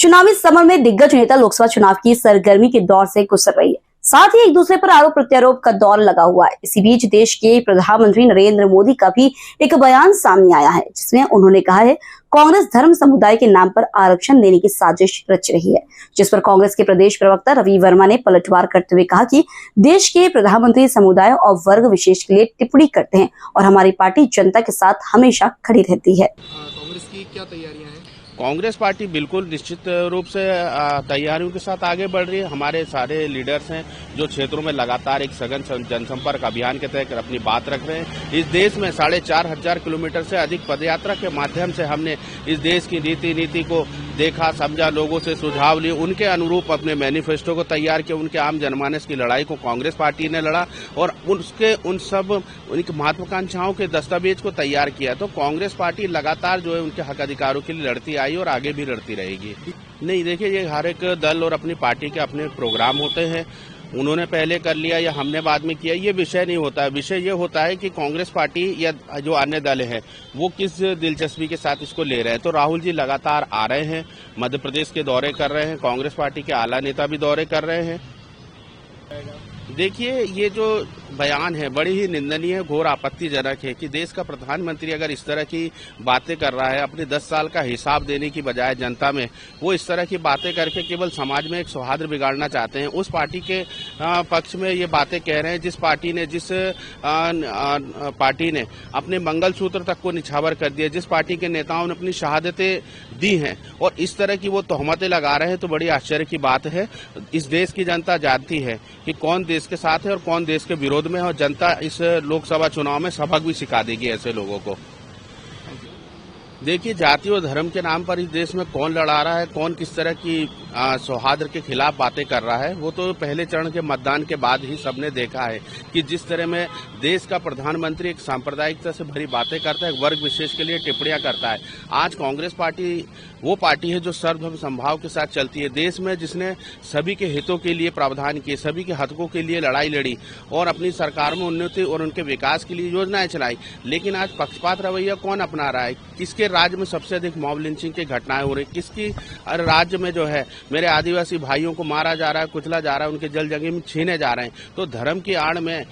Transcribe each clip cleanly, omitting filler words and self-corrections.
चुनावी समर में दिग्गज नेता लोकसभा चुनाव की सरगर्मी के दौर से गुजर रही है। साथ ही एक दूसरे पर आरोप प्रत्यारोप का दौर लगा हुआ है। इसी बीच देश के प्रधानमंत्री नरेंद्र मोदी का भी एक बयान सामने आया है, जिसमें उन्होंने कहा है कांग्रेस धर्म समुदाय के नाम पर आरक्षण देने की साजिश रच रही है। जिस पर कांग्रेस के प्रदेश प्रवक्ता रवि वर्मा ने पलटवार करते हुए कहा कि देश के प्रधानमंत्री समुदाय और वर्ग विशेष के लिए टिप्पणी करते हैं और हमारी पार्टी जनता के साथ हमेशा खड़ी रहती है। कांग्रेस की क्या तैयारियां हैं? कांग्रेस पार्टी बिल्कुल निश्चित रूप से तैयारियों के साथ आगे बढ़ रही है। हमारे सारे लीडर्स हैं जो क्षेत्रों में लगातार एक सघन जनसंपर्क अभियान के तहत अपनी बात रख रहे हैं। इस देश में 4,500 किलोमीटर से अधिक पदयात्रा के माध्यम से हमने इस देश की नीति को देखा, समझा, लोगों से सुझाव लिए, उनके अनुरूप अपने मैनिफेस्टो को तैयार किया। उनके आम जनमानस की लड़ाई को कांग्रेस पार्टी ने लड़ा और उनकी महत्वाकांक्षाओं के दस्तावेज को तैयार किया। तो कांग्रेस पार्टी लगातार जो है उनके हक अधिकारों के लिए लड़ती आई और आगे भी लड़ती रहेगी। नहीं, देखिए, ये हर एक दल और अपनी पार्टी के अपने प्रोग्राम होते हैं। उन्होंने पहले कर लिया या हमने बाद में किया, ये विषय नहीं होता है। विषय ये होता है कि कांग्रेस पार्टी या जो अन्य दल हैं वो किस दिलचस्पी के साथ इसको ले रहे हैं। तो राहुल जी लगातार आ रहे हैं, मध्य प्रदेश के दौरे कर रहे हैं, कांग्रेस पार्टी के आला नेता भी दौरे कर रहे हैं। देखिए, ये जो बयान है बड़ी ही निंदनीय, घोर आपत्तिजनक है कि देश का प्रधानमंत्री अगर इस तरह की बातें कर रहा है, अपने 10 साल का हिसाब देने की बजाय जनता में, वो इस तरह की बातें करके केवल समाज में एक सौहार्द बिगाड़ना चाहते हैं। उस पार्टी के पक्ष में ये बातें कह रहे हैं जिस पार्टी ने अपने मंगलसूत्र तक को निछावर कर दिया, जिस पार्टी के नेताओं ने अपनी शहादतें दी हैं, और इस तरह की वो तोहमतें लगा रहे हैं। तो बड़ी आश्चर्य की बात है। इस देश की जनता जानती है कि कौन देश के साथ है और कौन देश के विरोध में है, और जनता इस लोकसभा चुनाव में सबक भी सिखा देगी ऐसे लोगों को। देखिए, जाति और धर्म के नाम पर इस देश में कौन लड़ा रहा है, कौन किस तरह की सौहार्द के खिलाफ बातें कर रहा है, वो तो पहले चरण के मतदान के बाद ही सबने देखा है कि जिस तरह में देश का प्रधानमंत्री एक सांप्रदायिकता से भरी बातें करता है, वर्ग विशेष के लिए टिप्पणियां करता है। आज कांग्रेस पार्टी वो पार्टी है जो सर्वधर्म समभाव के साथ चलती है देश में, जिसने सभी के हितों के लिए प्रावधान किए, सभी के हकों के लिए लड़ाई लड़ी और अपनी सरकार में उन्नति और उनके विकास के लिए योजनाएं चलाई। लेकिन आज पक्षपात रवैया कौन अपना रहा है? किसके राज्य में सबसे अधिक मॉब लिंचिंग की घटनाएं हो रही, किसकी राज्य में जो है मेरे आदिवासी भाइयों को मारा जा रहा है, कुचला जा रहा है, उनके जल जमीन छीने जा रहे हैं। तो धर्म की आड़ में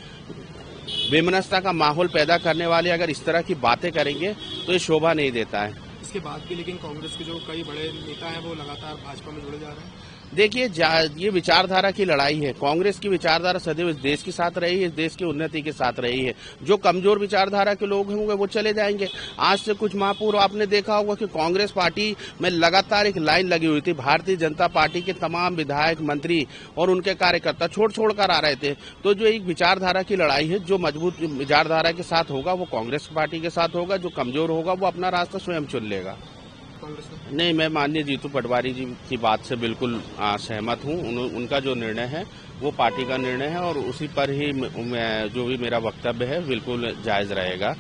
बेमनस्ता का माहौल पैदा करने वाले अगर इस तरह की बातें करेंगे तो ये शोभा नहीं देता है। इसके बाद भी लेकिन कांग्रेस के जो कई बड़े नेता हैं वो लगातार भाजपा में जुड़े जा रहे हैं। देखिए, ये विचारधारा की लड़ाई है। कांग्रेस की विचारधारा सदैव इस देश के साथ रही है, इस देश की उन्नति के साथ रही है। जो कमजोर विचारधारा के लोग होंगे वो चले जाएंगे। आज से कुछ माह पूर्व आपने देखा होगा कि कांग्रेस पार्टी में लगातार एक लाइन लगी हुई थी। भारतीय जनता पार्टी के तमाम विधायक, मंत्री और उनके कार्यकर्ता छोड़ कर आ रहे थे। तो जो एक विचारधारा की लड़ाई है, जो मजबूत विचारधारा के साथ होगा वो कांग्रेस पार्टी के साथ होगा, जो कमजोर होगा वो अपना रास्ता स्वयं चुन लेगा। नहीं, मैं माननीय जीतू पटवारी जी की बात से बिल्कुल सहमत हूँ। उनका जो निर्णय है वो पार्टी का निर्णय है और उसी पर ही जो भी मेरा वक्तव्य है बिल्कुल जायज रहेगा।